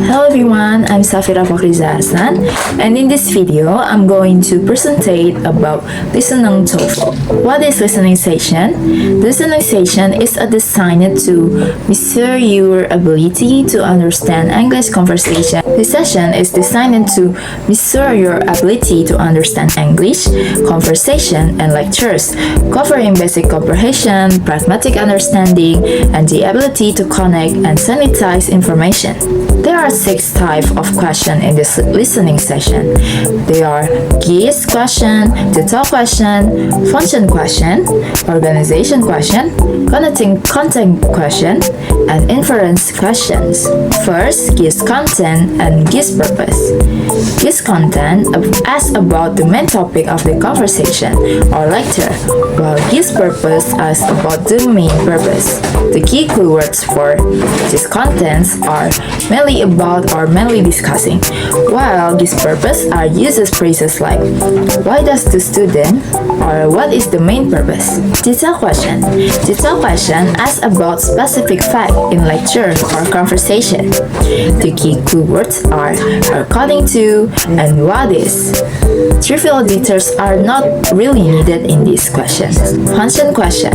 Hello everyone, I'm Safira Fakhriza Hassan, and in this video, I'm going to presentate about listening TOEFL. What is listening session? Listening session is designed to measure your ability to understand English conversation. This session is designed to measure your ability to understand English conversation and lectures, covering basic comprehension, pragmatic understanding, and the ability to connect and synthesize information. There are 6 types of questions in this listening session. They are GIS question, detail question, function question, organization question, connecting content question, and inference questions. First, GIS content and GIS purpose. GIS content asks about the main topic of the conversation or lecture, while GIS purpose asks about the main purpose. The key keywords for GIS contents are mainly about or mainly discussing, while GIS purpose are uses phrases like why does the student or what is the main purpose. Detail question. Detail question asks about specific fact in lecture or conversation. The key keywords are according to and what is. Trivial details are not really needed in these questions. Function question.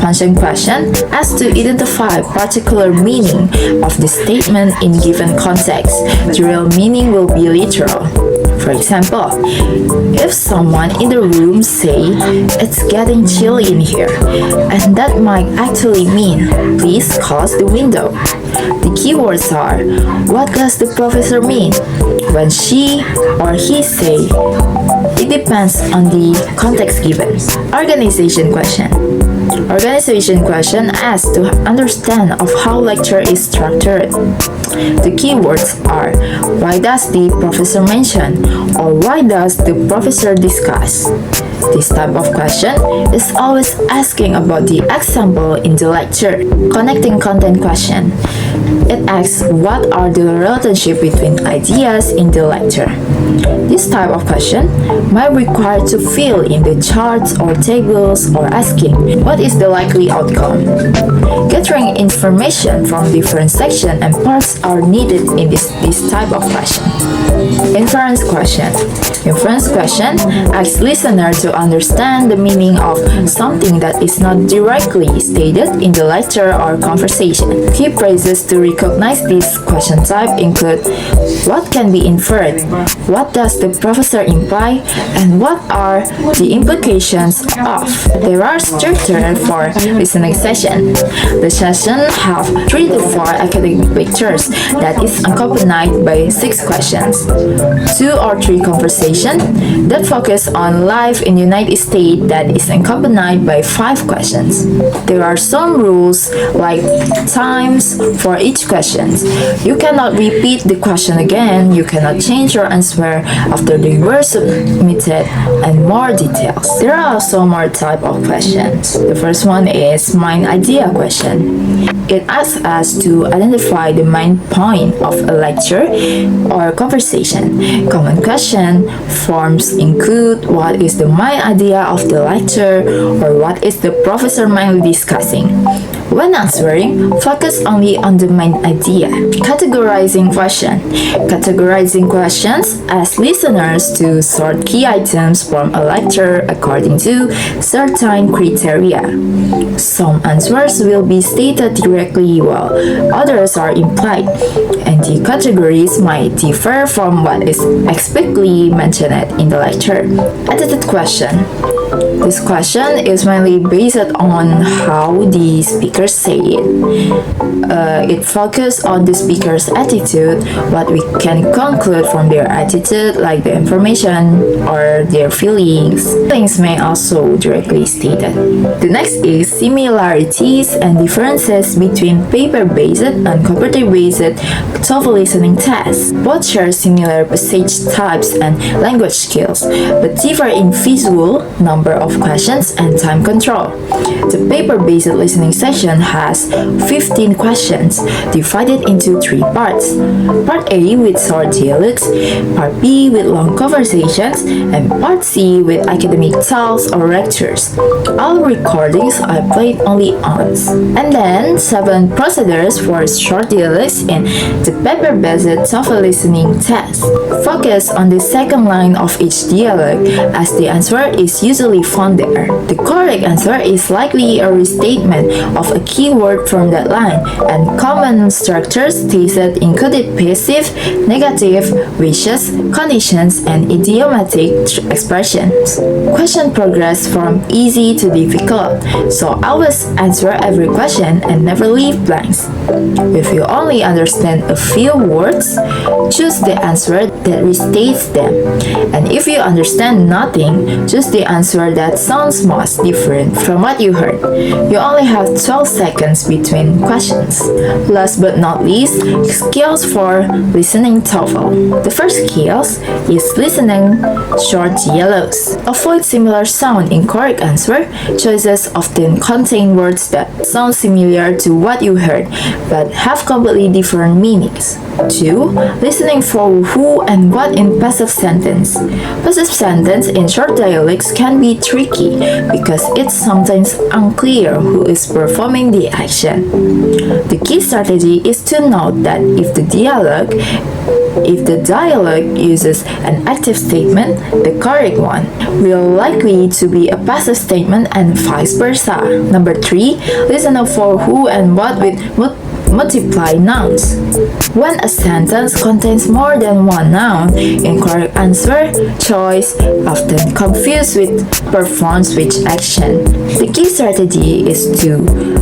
Function question asks to identify particular meaning of the statement in given context. The real meaning will be literal. For example, if someone in the room say, "It's getting chilly in here," and that might actually mean, "Please close the window." The keywords are, what does the professor mean when she or he say? It depends on the context given. Organization question. Organization question asks to understand of how lecture is structured. The keywords are why does the professor mention or why does the professor discuss. This type of question is always asking about the example in the lecture. Connecting content question. It asks what are the relationship between ideas in the lecture. This type of question might require to fill in the charts or tables or asking what is the likely outcome. Gathering information from different sections and parts are needed in this type of question. Inference question. Inference question asks listener to understand the meaning of something that is not directly stated in the lecture or conversation. Key phrases to recognize this question type include what can be inferred, what does the professor imply, and what are the implications of. There are structures for listening session. The session have 3 to 4 academic lectures that is accompanied by 6 questions, 2 or 3 conversations that focus on life in the United States that is accompanied by 5 questions. There are some rules like times for each question. You cannot repeat the question again, you cannot change your answer after they were submitted, and more details. There are also more type of questions. The first one is main idea question. It asks us to identify the main point of a lecture or conversation. Common question forms include what is the main idea of the lecture or what is the professor mainly discussing. When answering, focus only on the main idea. Categorizing question. Categorizing questions asks listeners to sort key items from a lecture according to certain criteria. Some answers will be stated directly while others are implied, and the categories might differ from what is explicitly mentioned in the lecture. Edited question. This question is mainly based on how the speaker say it. It focuses on the speaker's attitude, what we can conclude from their attitude, like the information or their feelings. Feelings may also directly stated. The next is similarities and differences between paper-based and computer-based TOEFL listening tests. Both share similar passage types and language skills, but differ in visual, number of questions, and time control. The paper-based listening session section has 15 questions divided into 3 parts. Part A with short dialogues, Part B with long conversations, and Part C with academic talks or lectures. All recordings are played only once. And then 7 procedures for short dialogues in the paper-based TOEFL listening test. Focus on the second line of each dialogue as the answer is usually found there. The correct answer is likely a restatement of a keyword from that line, and common structures stated included passive, negative, wishes, conditions, and idiomatic expressions. Question progress from easy to difficult, so always answer every question and never leave blanks. If you only understand a few words, choose the answer that restates them. And if you understand nothing, choose the answer that sounds most different from what you heard. You only have 12 seconds between questions. Last but not least, skills for listening TOEFL. The first skills is listening short dialogues. Avoid similar sound in correct answer. Choices often contain words that sound similar to what you heard but have completely different meanings. 2. Listening for who and what in passive sentence. Passive sentence in short dialogues can be tricky because it's sometimes unclear who is performing the action. The key strategy is to note that if the dialogue uses an active statement, the correct one will likely to be a passive statement and vice versa. Number 3. Listen for who and what with multiply nouns. When a sentence contains more than one noun, incorrect answer choice often confused with performs which action. The key strategy is to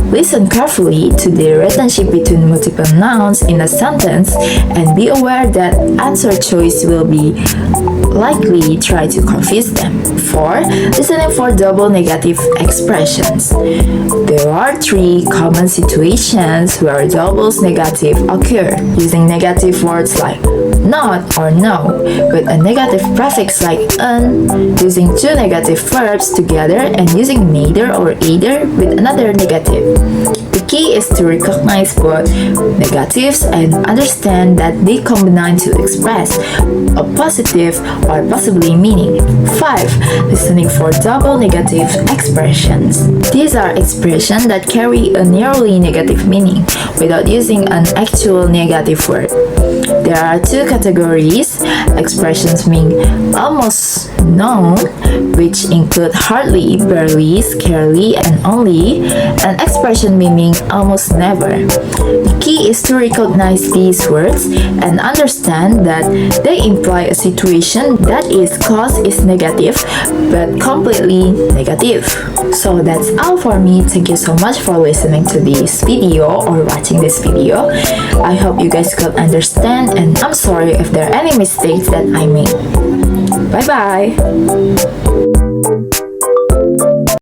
listen carefully to the relationship between multiple nouns in a sentence and be aware that answer choice will be likely try to confuse them. 4. Listening for double negative expressions. There are 3 common situations where doubles negative occur, using negative words like not or no with a negative prefix like un, using 2 negative verbs together, and using neither or either with another negative. The key is to recognize both negatives and understand that they combine to express a positive or possibly meaning. 5. Listening for double negative expressions. These are expressions that carry a nearly negative meaning without using an actual negative word. There are 2 categories. Expressions mean almost known, which include hardly, barely, scarcely, and only, and expression meaning almost never. The key is to recognize these words and understand that they imply a situation that its cause is negative but completely negative. So that's all for me. Thank you so much for listening to this video or watching this video. I hope you guys could understand, and I'm sorry if there are any mistakes that I made. Bye bye!